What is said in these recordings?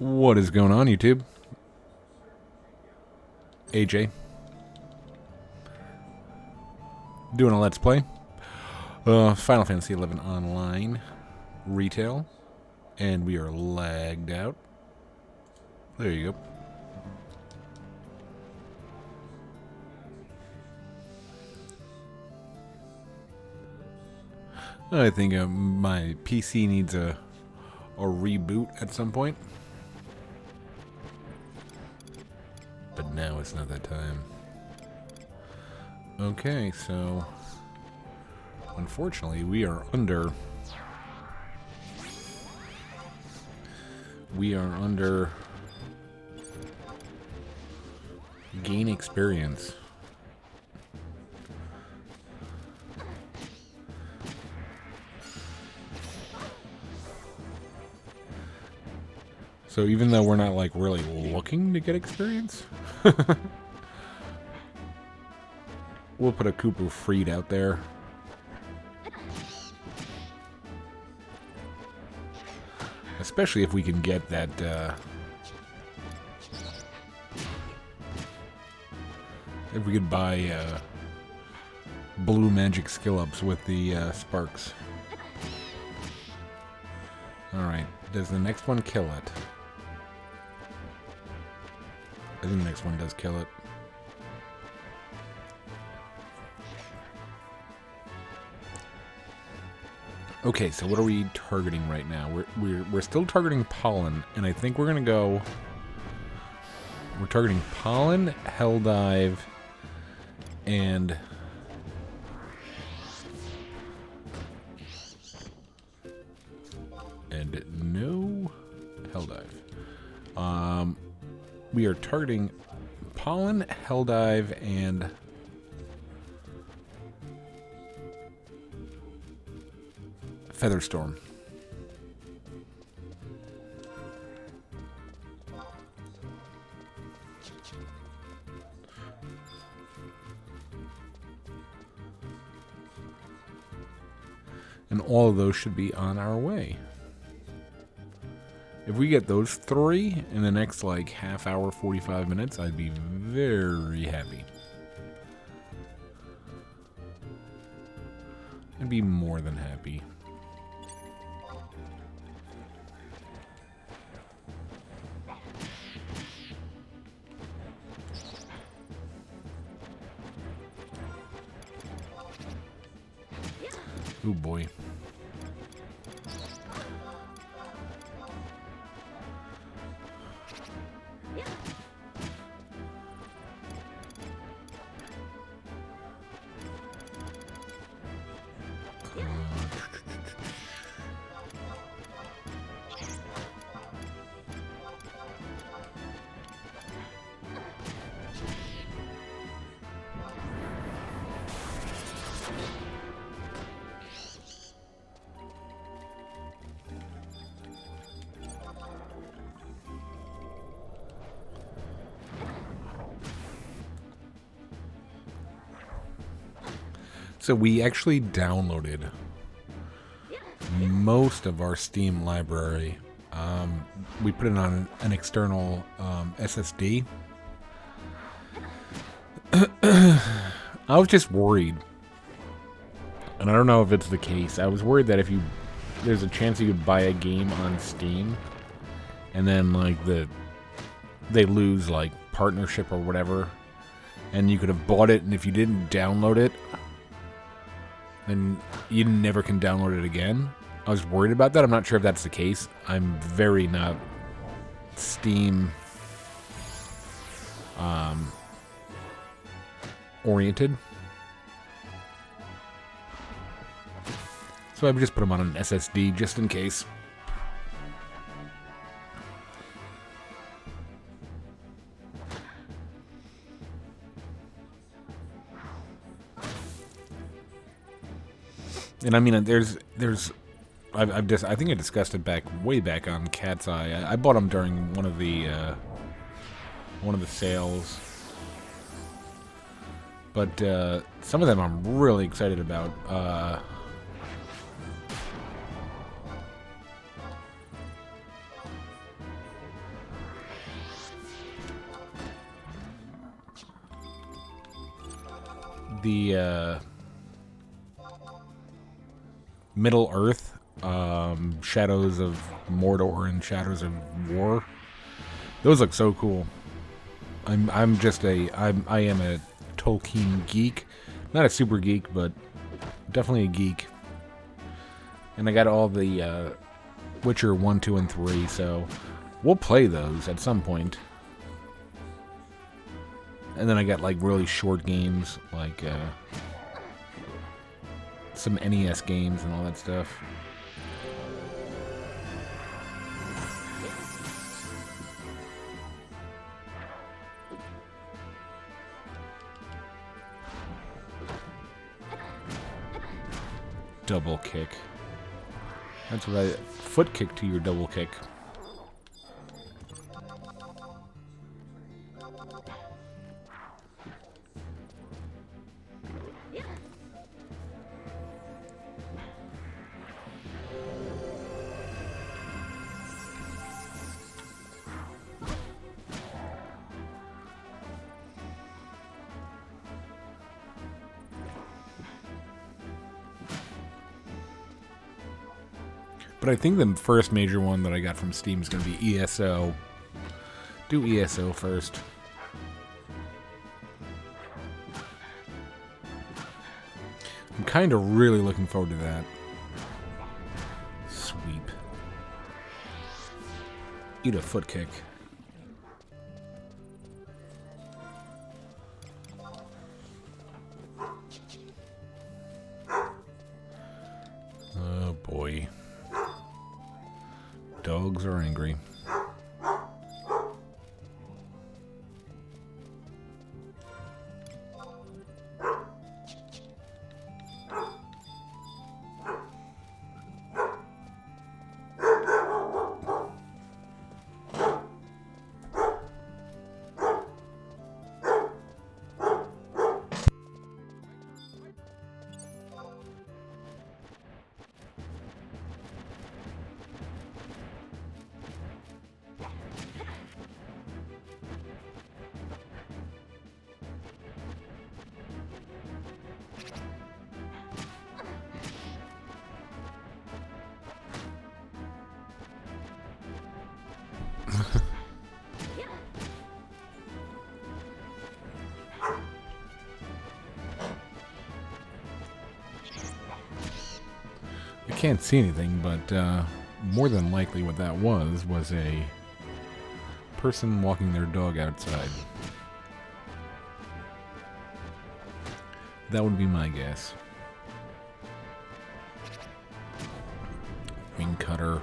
What is going on, YouTube? AJ. Doing a Let's Play. Final Fantasy XI Online Retail. And we are lagged out. There you go. I think my PC needs a reboot at some point. But now it's not that time. Okay, so unfortunately we are under gain experience. So even though we're not like really looking to get experience, we'll put a Cooper Freed out there. Especially if we can get that if we could buy blue magic skill ups with the sparks. Alright, does the next one kill it? I think the next one does kill it. Okay, so what are we targeting right now? We're still targeting pollen, and I think we're gonna go. We're targeting pollen, Helldive, and no Helldive. We are targeting pollen, Helldive, and Featherstorm. And all of those should be on our way. If we get those three in the next like half hour, 45 minutes, I'd be very happy. I'd be more than happy. Oh boy. So we actually downloaded most of our Steam library. We put it on an external SSD. I was just worried, and I don't know if it's the case. I was worried that if there's a chance you could buy a game on Steam, and then like they lose like partnership or whatever, and you could have bought it, and if you didn't download it, then you never can download it again. I was worried about that. I'm not sure if that's the case. I'm very not Steam oriented. So I would just put them on an SSD just in case. And I mean, I think I discussed it way back on Cat's Eye. I bought them during one of the sales, but some of them I'm really excited about. the Middle Earth, Shadows of Mordor and Shadows of War. Those look so cool. I am a Tolkien geek, not a super geek, but definitely a geek. And I got all the Witcher 1, 2, and 3, so we'll play those at some point. And then I got like really short games, like some NES games and all that stuff. Double kick. That's what foot kick to your double kick. But I think the first major one that I got from Steam is going to be ESO. Do ESO first. I'm kind of really looking forward to that. Sweep. Eat a foot kick. Oh boy. Dogs are angry. I can't see anything, but more than likely what that was a person walking their dog outside. That would be my guess. Wing cutter.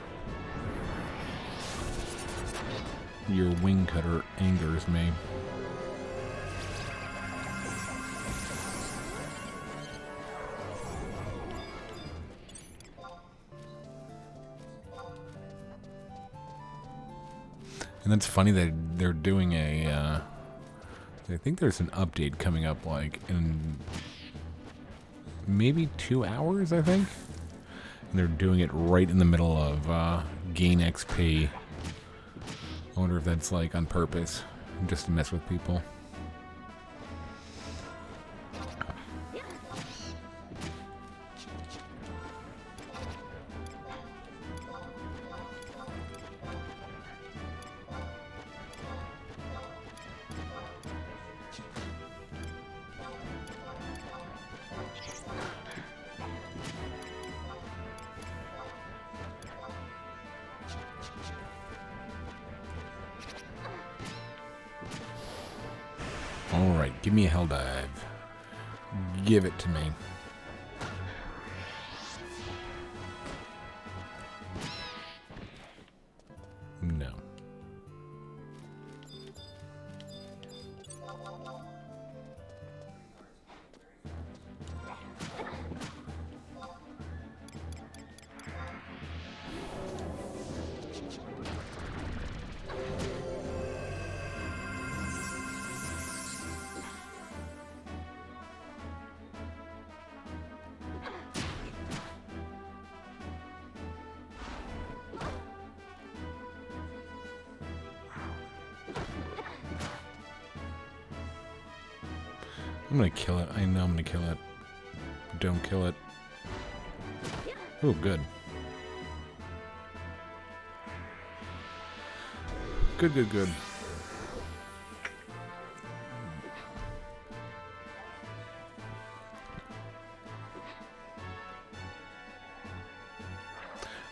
Your wing cutter angers me. And it's funny that they're doing a, I think there's an update coming up like in maybe 2 hours, I think. And they're doing it right in the middle of Gain XP. I wonder if that's like on purpose, just to mess with people. Alright, give me a hell dive. Give it to me. No. I'm gonna kill it. I know I'm gonna kill it. Don't kill it. Oh, good. Good, good, good.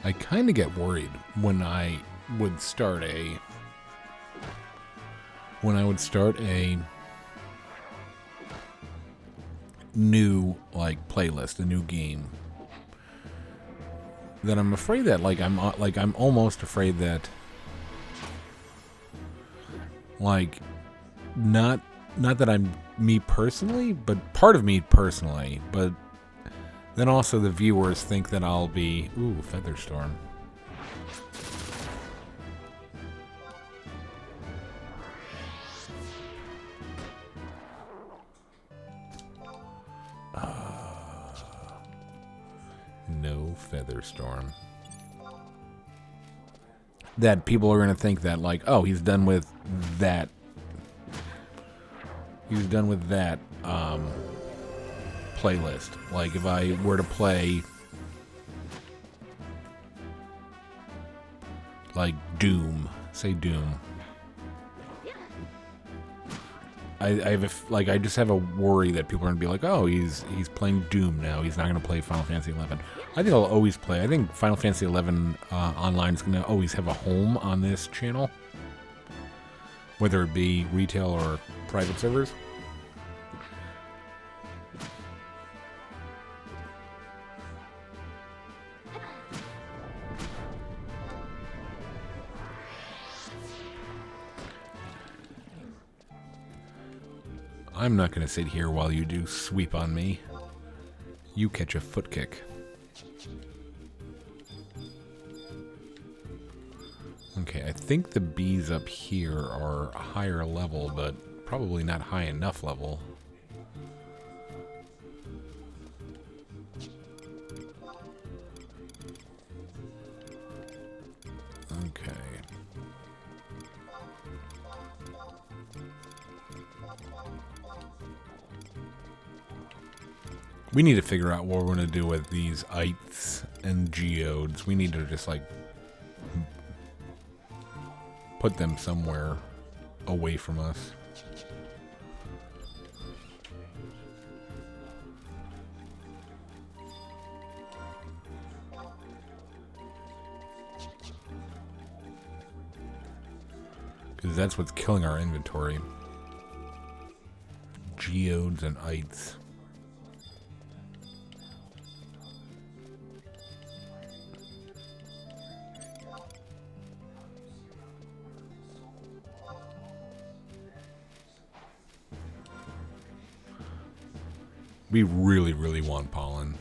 I kind of get worried when I would start a new like playlist, a new game. That I'm afraid that I'm almost afraid that like not that I'm me personally, but part of me personally, but then also the viewers think that I'll be Featherstorm. No Featherstorm. That people are going to think that, like, oh, he's done with that. He's done with that playlist. Like, if I were to play, like, Doom. Say Doom. I just have a worry that people are going to be like, oh, he's playing Doom now. He's not going to play Final Fantasy 11. I think I'll always play. I think Final Fantasy 11 online is going to always have a home on this channel, whether it be retail or private servers. I'm not going to sit here while you do sweep on me. You catch a foot kick. Okay, I think the bees up here are a higher level, but probably not high enough level. Okay. We need to figure out what we're going to do with these ites and geodes. We need to just, like, put them somewhere away from us. Because that's what's killing our inventory. Geodes and ites. We really, really want pollen.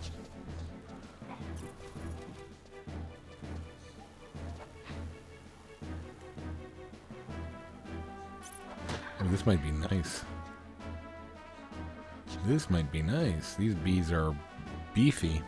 Oh, this might be nice. This might be nice. These bees are beefy.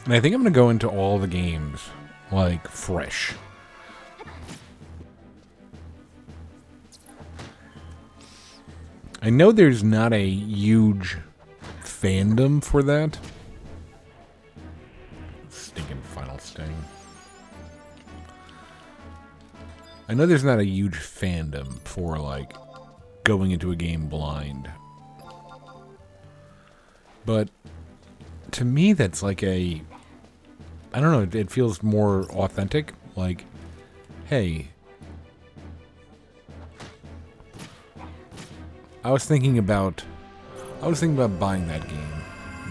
And I think I'm going to go into all the games, like, fresh. I know there's not a huge fandom for that. Stinking Final Sting. I know there's not a huge fandom for, like, going into a game blind. But to me, that's like a... I don't know, it feels more authentic. Like, hey, I was thinking about buying that game.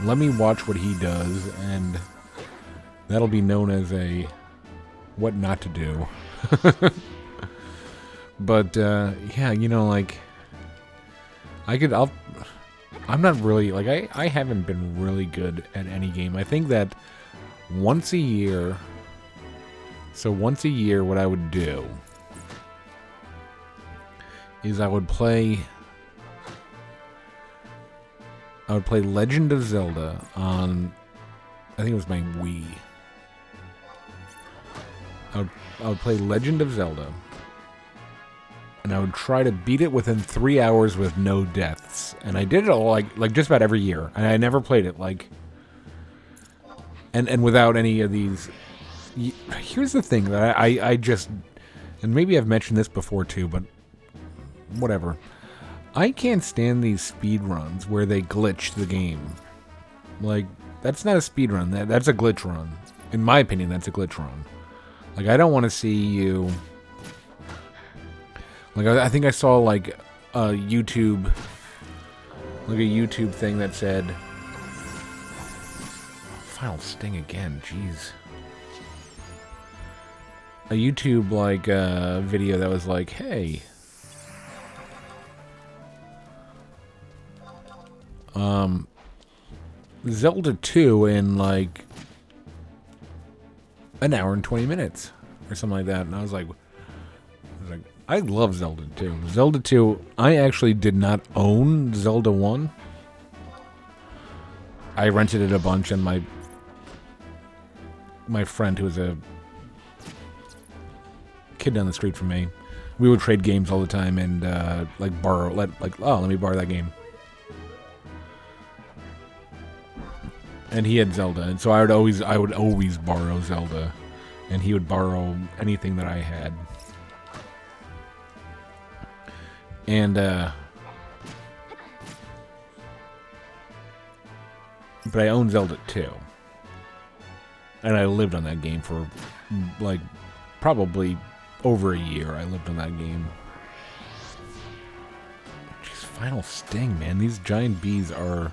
Let me watch what he does, and that'll be known as a what not to do. But yeah, you know, like I'm not really like I haven't been really good at any game. I think that once a year, what I would do is I would play Legend of Zelda on, I think it was my Wii. I would play Legend of Zelda, and I would try to beat it within 3 hours with no deaths. And I did it all like just about every year, and I never played it like, and without any of these. Here's the thing that I just, and maybe I've mentioned this before too, but whatever. I can't stand these speed runs where they glitch the game. Like, that's not a speed run. That's a glitch run. In my opinion, that's a glitch run. Like, I don't want to see you. Like, I think I saw like a YouTube thing that said, "Final Sting again." Jeez. A YouTube like video that was like, "Hey, Zelda 2 in like an hour and 20 minutes or something like that." And I was like, I love Zelda 2. Zelda 2, I actually did not own Zelda 1. I rented it a bunch, and my friend, who was a kid down the street from me, we would trade games all the time and let me borrow that game. And he had Zelda, and so I would always borrow Zelda, and he would borrow anything that I had. And but I owned Zelda 2, and I lived on that game for like probably over a year. I lived on that game. Jeez, Final Sting, man. These giant bees are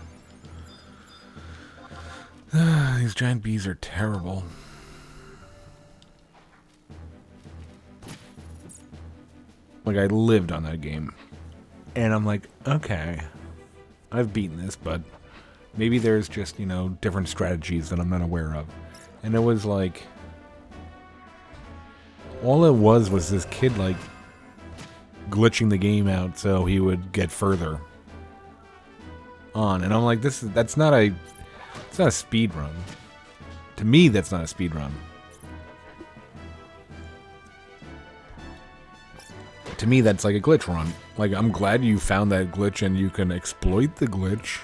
terrible. Like, I lived on that game. And I'm like, okay, I've beaten this, but maybe there's just, different strategies that I'm not aware of. And it was like, all it was this kid, like, glitching the game out so he would get further on. And I'm like, it's not a speed run. To me, that's not a speed run. To me, that's like a glitch run. Like, I'm glad you found that glitch and you can exploit the glitch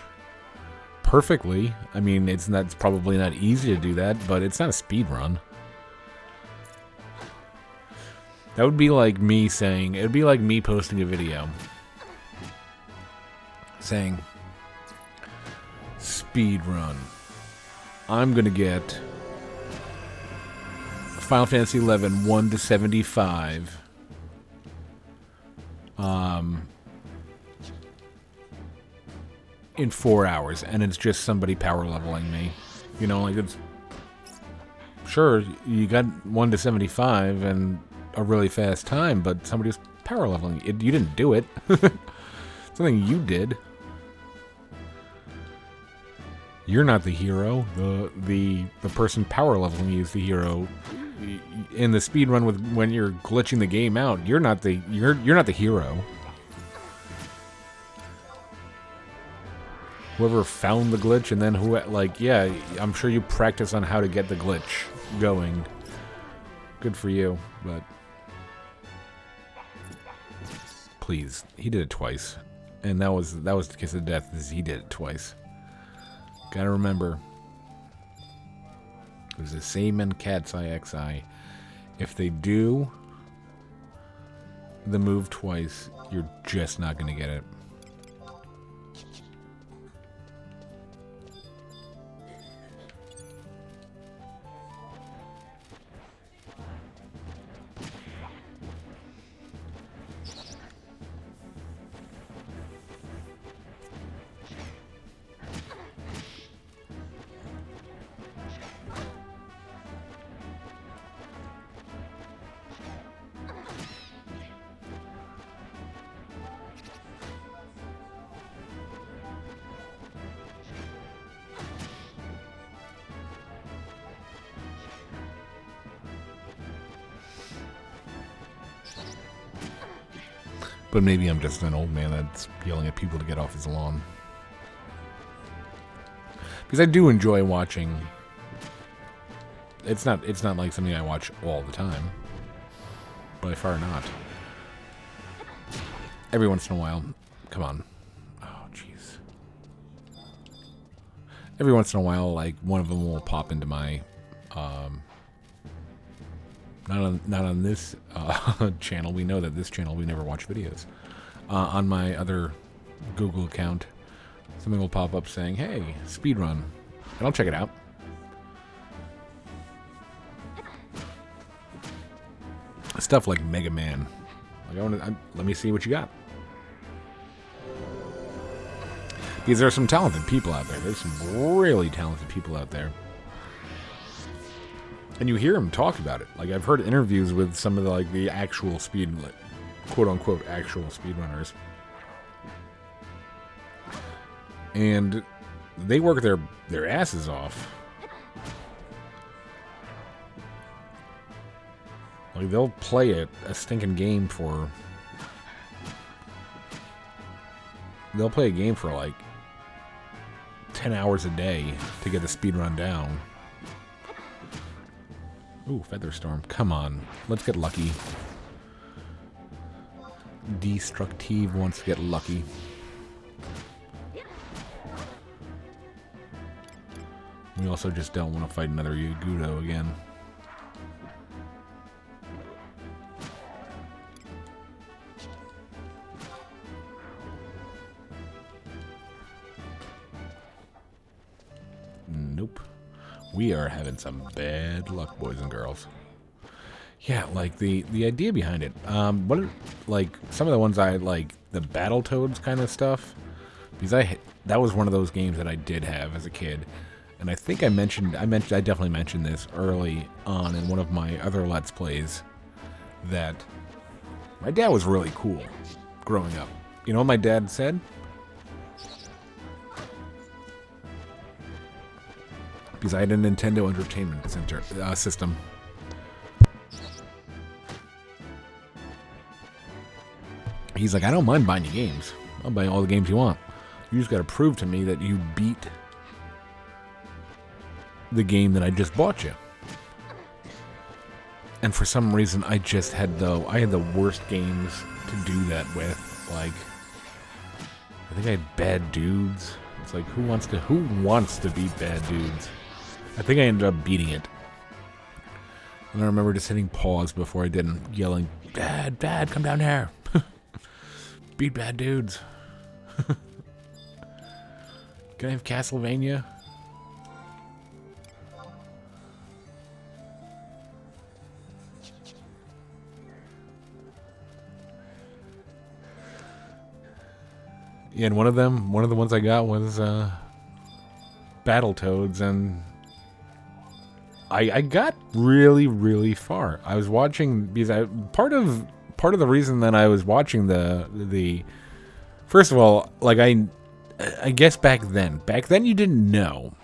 perfectly. I mean, it's probably not easy to do that, but it's not a speed run. That would be like me saying, it'd be like me posting a video saying, speed run. I'm gonna get Final Fantasy 11 1 to 75. In 4 hours, and it's just somebody power leveling me. Like, it's sure you got 1 to 75 and a really fast time, but somebody was power leveling you. You didn't do it. Something you did. You're not the hero. The person power leveling you is the hero. In the speed run, when you're glitching the game out, you're not the hero. Whoever found the glitch, and then I'm sure you practice on how to get the glitch going. Good for you, but please, he did it twice, and that was the kiss of death. He did it twice. Gotta remember, it was the same in Cat's Eye XI. If they do the move twice, you're just not gonna get it. But maybe I'm just an old man that's yelling at people to get off his lawn. Because I do enjoy watching. It's not like something I watch all the time. By far not. Every once in a while. Come on. Oh, jeez. Every once in a while, like, one of them will pop into my... Not on this channel. We know that this channel, we never watch videos. On my other Google account, something will pop up saying, hey, speedrun. And I'll check it out. Stuff like Mega Man. Like, let me see what you got. Because there are some talented people out there. There's some really talented people out there. And you hear them talk about it. Like, I've heard interviews with some of the actual quote-unquote actual speedrunners. And they work their asses off. Like, they'll play a stinking game for... They'll play a game for, like, 10 hours a day to get the speed run down. Ooh, Featherstorm. Come on. Let's get lucky. Destructive wants to get lucky. We also just don't want to fight another Yagudo again. Nope. We are having some bad luck, boys and girls. Yeah, like the idea behind it. Like some of the ones I like, the Battletoads kind of stuff, because that was one of those games that I did have as a kid, and I think I definitely mentioned this early on in one of my other Let's Plays, that my dad was really cool growing up. You know what my dad said? Because I had a Nintendo Entertainment Center system. He's like, I don't mind buying you games. I'll buy all the games you want. You just got to prove to me that you beat the game that I just bought you. And for some reason, I had the worst games to do that with. Like, I think I had Bad Dudes. It's like, who wants to beat Bad Dudes? I think I ended up beating it. And I remember just hitting pause before I did and yelling, Dad, come down here. Beat Bad Dudes. Can I have Castlevania? Yeah, and one of the ones I got was Battletoads, and I got really, really far. I was watching, because part of the reason that I was watching the first of all, like I guess back then you didn't know.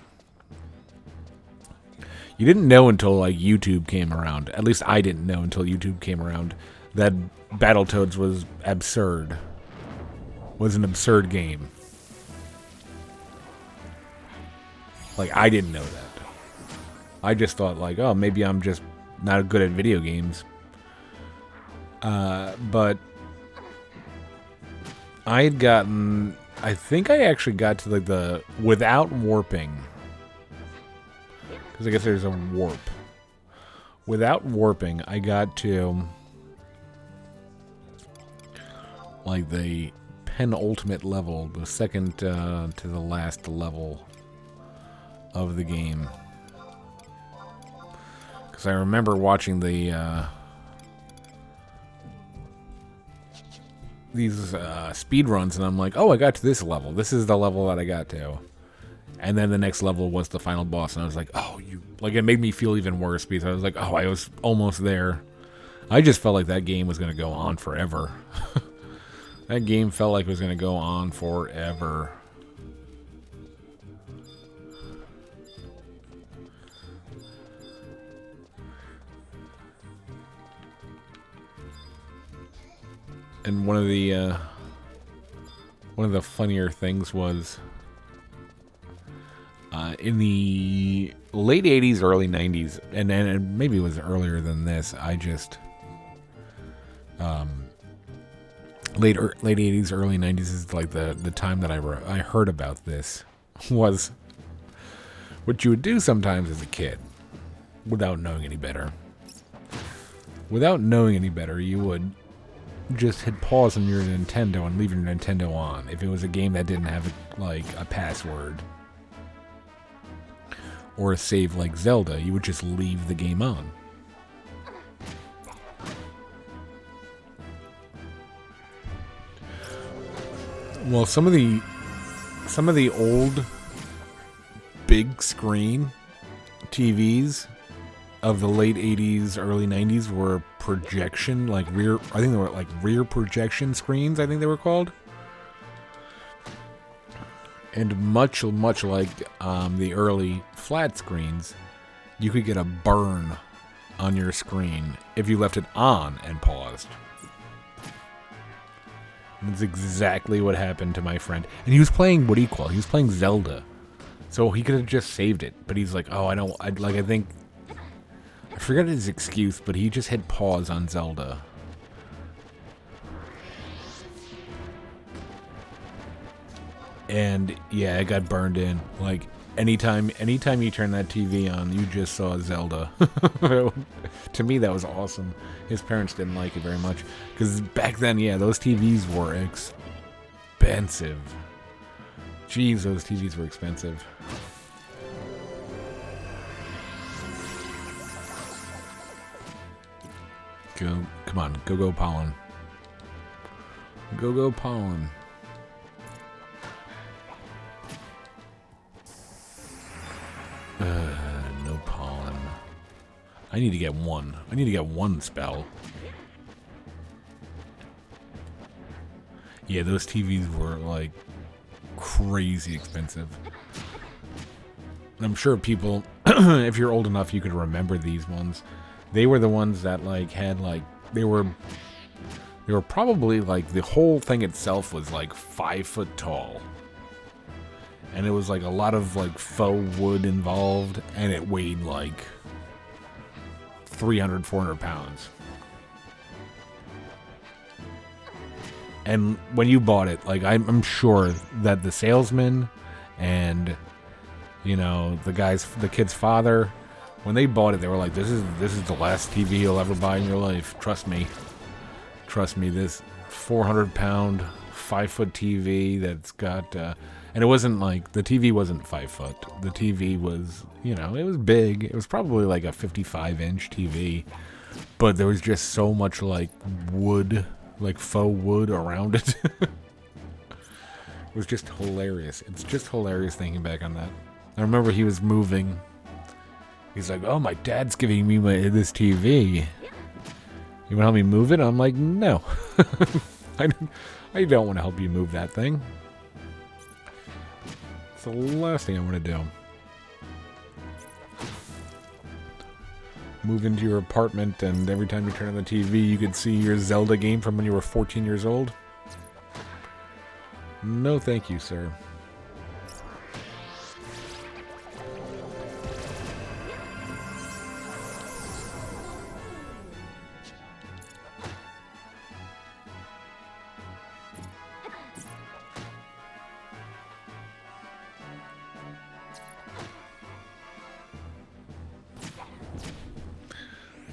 You didn't know until like YouTube came around. At least I didn't know until YouTube came around that Battletoads was absurd. Was an absurd game. Like, I didn't know that. I just thought, like, oh, maybe I'm just not good at video games. But I think I actually got to, like, the without warping. Because I guess there's a warp. Without warping, I got to, like, the penultimate level, the second to the last level of the game. Because I remember watching these speed runs, and I'm like, oh, I got to this level. This is the level that I got to. And then the next level was the final boss, and I was like, oh, it made me feel even worse, because I was like, oh, I was almost there. I just felt like that game was going to go on forever. That game felt like it was going to go on forever. And one of the funnier things was in the late 80s, early 90s, and maybe it was earlier than this. I just late 80s, early 90s is like the time that I heard about this. Was what you would do sometimes as a kid without knowing any better. Without knowing any better, you would just hit pause on your Nintendo and leave your Nintendo on if it was a game that didn't have like a password or a save like Zelda. You would just leave the game on. Well, some of the old big screen TVs of the late 80s, early 90s were projection, like rear, I think they were like rear projection screens, I think they were called. And much like the early flat screens, you could get a burn on your screen if you left it on and paused. And that's exactly what happened to my friend. And he was playing, what do you call it? He was playing Zelda. So he could have just saved it. But he's like, oh, I forget his excuse, but he just hit pause on Zelda. And yeah, it got burned in. Like anytime you turn that TV on, you just saw Zelda. To me, that was awesome. His parents didn't like it very much because back then, yeah, those TVs were expensive. Jeez, those TVs were expensive. Come on, go Pollen. Go Pollen. No pollen. I need to get one. I need to get one spell. Yeah, those TVs were like crazy expensive. I'm sure people, if you're old enough, you could remember these ones. They were the ones that like had like they were probably like the whole thing itself was like 5 foot tall. And it was like a lot of like faux wood involved, and it weighed like 300, 400 pounds. And when you bought it, like I'm sure that the salesman and, you know, the kid's father, when they bought it, they were like, this is the last TV you'll ever buy in your life. Trust me. This 400-pound, 5-foot TV that's got, and it wasn't like, the TV wasn't 5 foot. The TV was, you know, it was big. It was probably like a 55-inch TV, but there was just so much like wood, like faux wood around it. It was just hilarious. It's just hilarious thinking back on that. I remember he was moving. He's like, oh, my dad's giving me this TV. You want to help me move it? I'm like, no. I don't want to help you move that thing. It's the last thing I want to do. Move into your apartment, and every time you turn on the TV, you could see your Zelda game from when you were 14 years old. No, thank you, sir.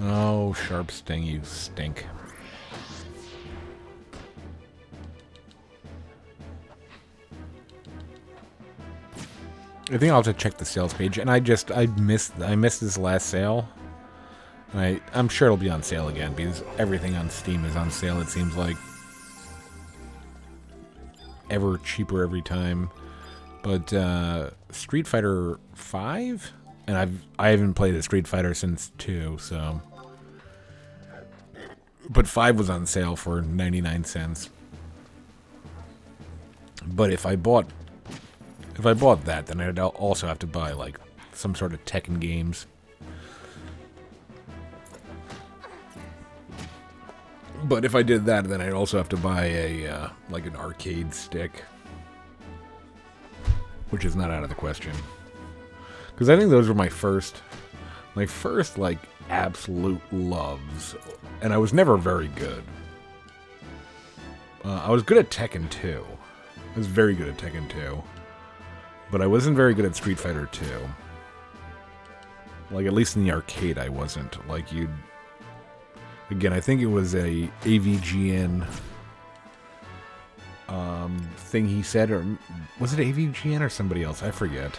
Oh, sharp sting, you stink. I think I'll have to check the sales page, and I missed this last sale. And I'm sure it'll be on sale again because everything on Steam is on sale. It seems like ever cheaper every time. But Street Fighter 5, and I haven't played a Street Fighter since 2, so. But 5 was on sale for 99 cents. But if I bought that, then I'd also have to buy like some sort of Tekken games. But if I did that, then I'd also have to buy a like an arcade stick, which is not out of the question. Because I think those were my first like absolute loves, and I was never very good. I was good at Tekken 2. I was very good at Tekken 2, but I wasn't very good at Street Fighter 2. Like, at least in the arcade, I wasn't. Like, again, I think it was a AVGN thing he said, or was it AVGN or somebody else? I forget.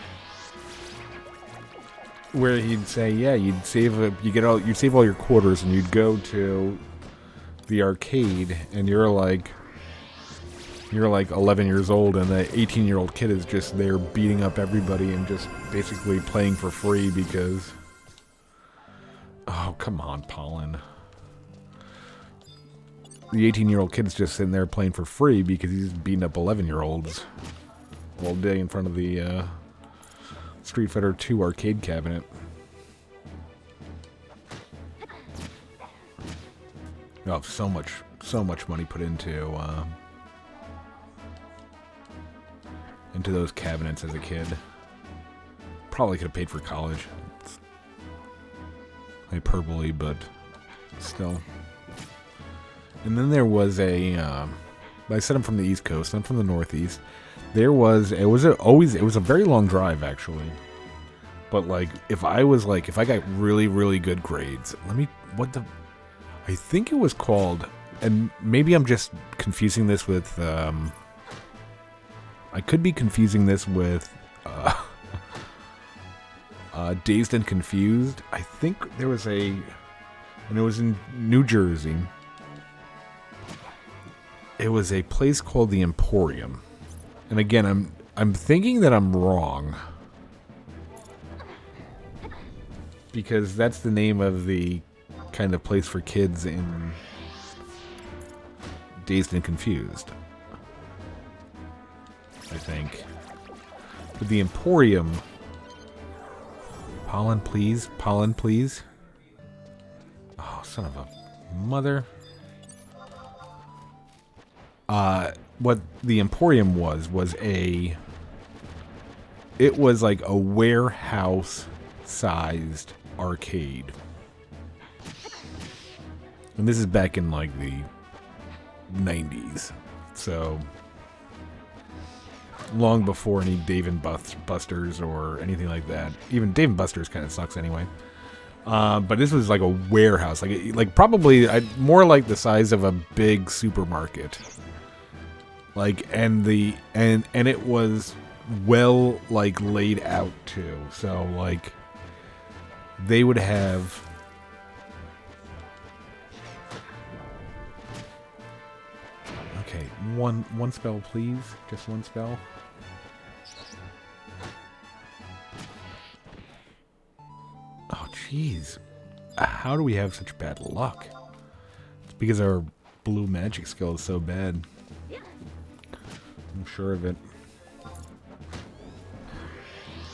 Where he'd say, yeah, you'd save all your quarters, and you'd go to the arcade, and you're like 11 years old, and the 18-year-old kid is just there beating up everybody and just basically playing for free because... Oh, come on, Pollen. The 18-year-old kid's just sitting there playing for free because he's beating up 11-year-olds all day in front of the Street Fighter 2 arcade cabinet. Oh, so much money put into those cabinets as a kid. Probably could have paid for college. It's hyperbole, but still. And then there was I said I'm from the East Coast. I'm from the Northeast. It was a very long drive, actually. But like, if I got really, really good grades, I think it was called, and maybe I'm just confusing this with, I could be confusing this with Dazed and Confused. I think there was and it was in New Jersey. It was a place called the Emporium. And again, I'm thinking that I'm wrong, because that's the name of the kind of place for kids in Dazed and Confused, I think. But the Emporium... Pollen, please. Pollen, please. Oh, son of a mother. What the Emporium was it was like a warehouse-sized arcade. And this is back in like the 90s. So long before any Dave and Buster's or anything like that. Even Dave and Buster's kind of sucks anyway. But this was like a warehouse, like probably more like the size of a big supermarket. Like, and it was well like laid out too. So like they would have okay, one spell please, just one spell. Oh jeez. How do we have such bad luck? It's because our blue magic skill is so bad. I'm sure of it.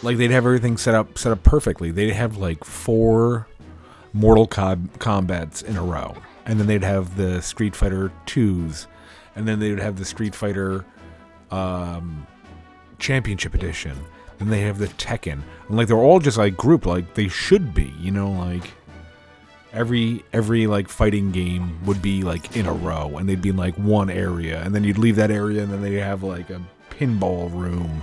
Like, they'd have everything set up perfectly. They'd have like 4 Mortal Kombats in a row, and then they'd have the Street Fighter 2s, and then they would have the Street Fighter Championship Edition. Then they have the Tekken, and like they're all just like grouped like they should be, you know, like every like fighting game would be like in a row, and they'd be in like one area, and then you'd leave that area, and then they'd have like a pinball room,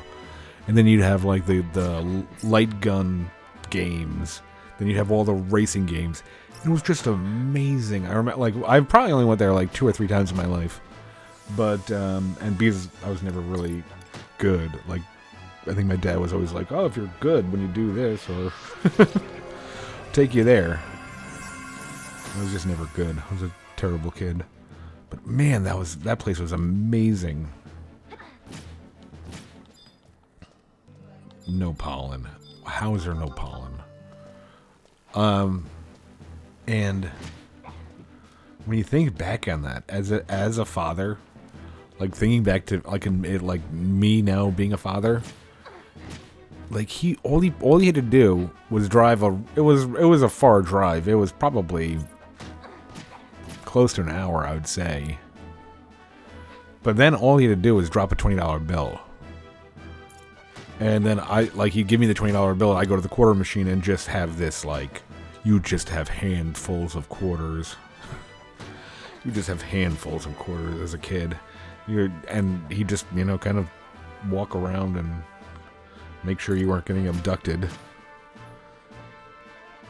and then you'd have like the light gun games, then you'd have all the racing games. It was just amazing. I remember, like, I probably only went there like 2 or 3 times in my life, but and because I was never really good, like I think my dad was always like, oh, if you're good when you do this, or take you there. I was just never good. I was a terrible kid. But man, that place was amazing. No pollen. How is there no pollen? And when you think back on that, as a father, like thinking back to like me now being a father, like all he had to do was drive it was a far drive. It was probably close to an hour, I would say. But then all he had to do was drop a $20 bill. And then he'd give me the $20 bill, and I go to the quarter machine and just have this, like, you just have handfuls of quarters. You just have handfuls of quarters as a kid. And he just, kind of walk around and make sure you weren't getting abducted.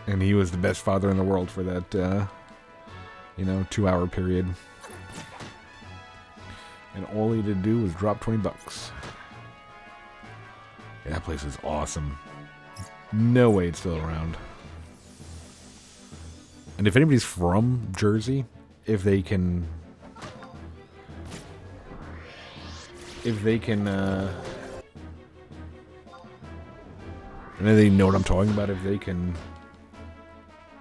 And he was the best father in the world for that, 2-hour period. And all he had to do was drop $20. Yeah, that place is awesome. No way it's still around. And if anybody's from Jersey, if they can, and they know what I'm talking about, if they can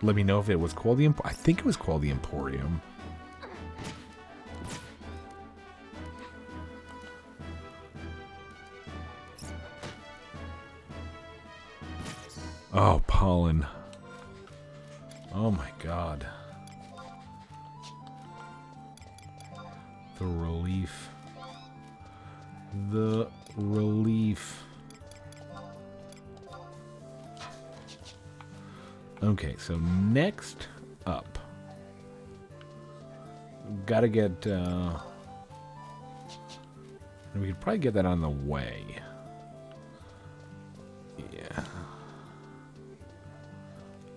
let me know if it was called the I think it was called the Emporium. Oh, pollen. Oh my god. The relief. The relief. Okay, so next up. Gotta get, we could probably get that on the way. Yeah.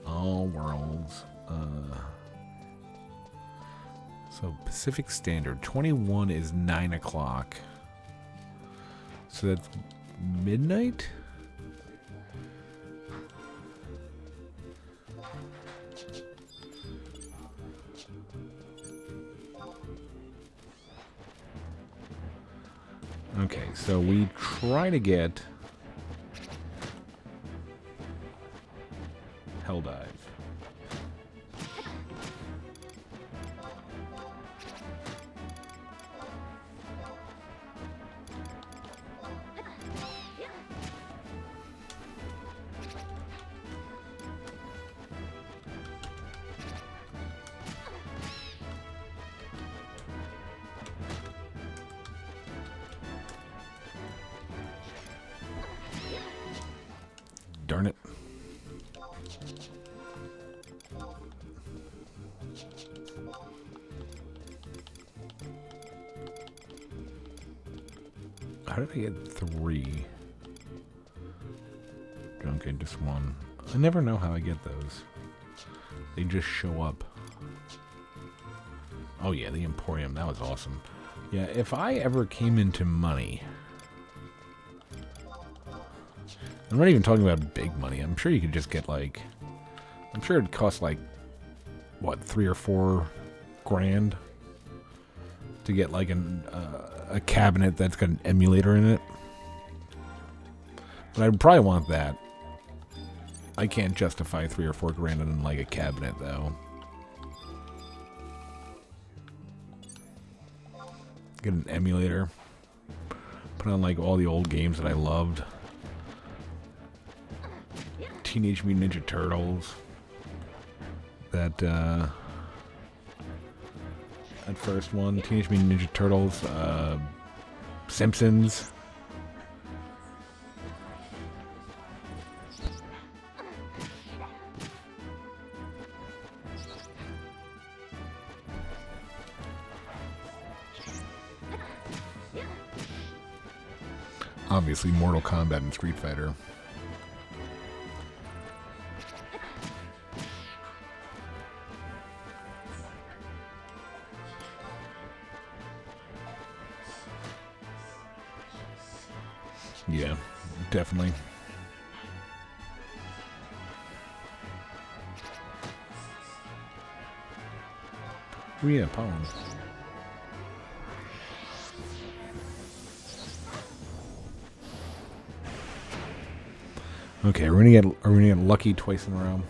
All worlds. So Pacific Standard. 21 is 9 o'clock. So that's midnight? Okay, so we try to get Helldive. Darn it. How did I get 3? Okay, just 1. I never know how I get those. They just show up. Oh yeah, the Emporium. That was awesome. Yeah, if I ever came into money... I'm not even talking about big money. I'm sure you could just get, like... I'm sure it'd cost, like... What, 3 or 4 grand? To get, like, a cabinet that's got an emulator in it. But I'd probably want that. I can't justify 3 or 4 grand on, like, a cabinet, though. Get an emulator. Put on, like, all the old games that I loved. Teenage Mutant Ninja Turtles. That first one. Teenage Mutant Ninja Turtles. Simpsons. Obviously, Mortal Kombat and Street Fighter. Yeah, definitely. Oh yeah, pollen. Okay, are we gonna get lucky twice in a row?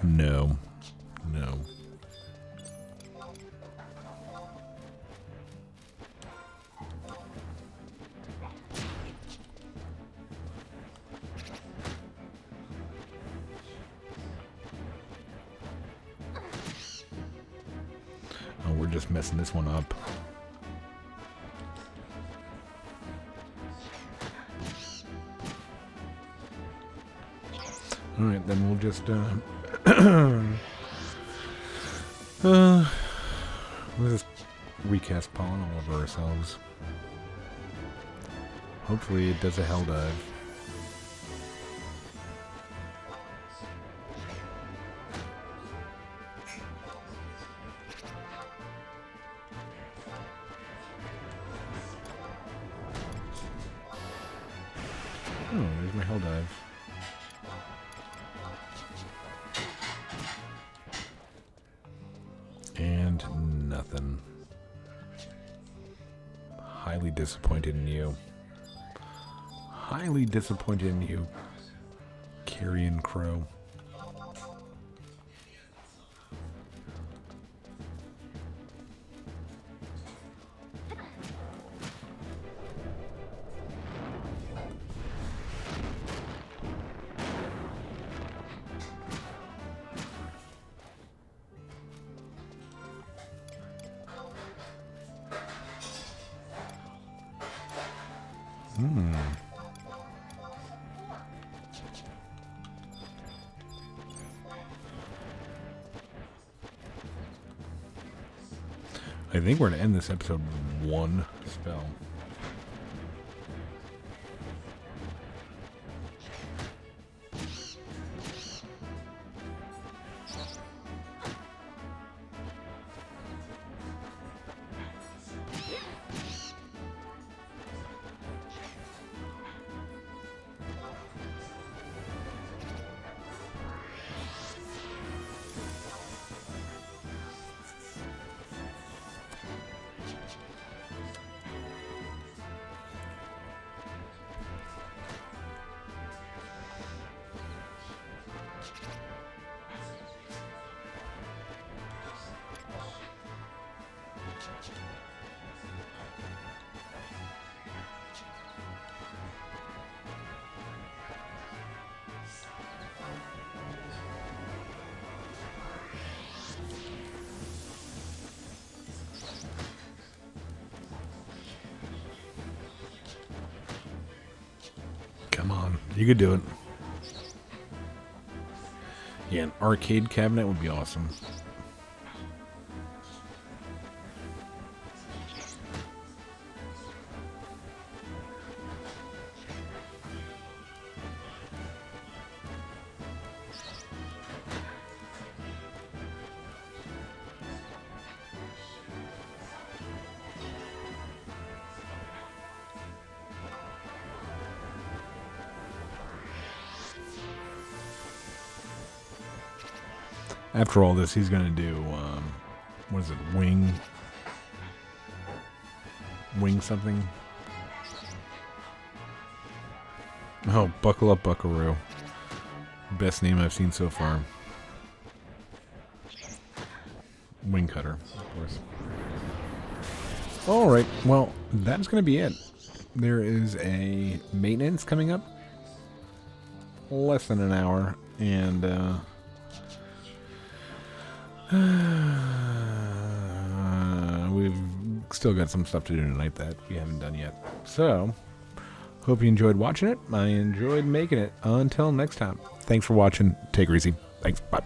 No. No. we're just messing this one up. Alright, then we'll just, we'll just recast pollen all over ourselves. Hopefully it does a hell dive. Oh, there's my hell dive. And nothing. Highly disappointed in you. Highly disappointed in you, Carrion Crow. I think we're going to end this episode with one spell. Come on, you could do it. Yeah, an arcade cabinet would be awesome. After all this, he's gonna do, what is it, wing something? Oh, Buckle Up Buckaroo. Best name I've seen so far. Wing Cutter, of course. Alright, well, that's gonna be it. There is a maintenance coming up. Less than an hour, and, we've still got some stuff to do tonight that we haven't done yet. So, hope you enjoyed watching it. I enjoyed making it. Until next time, thanks for watching. Take her easy. Thanks. Bye.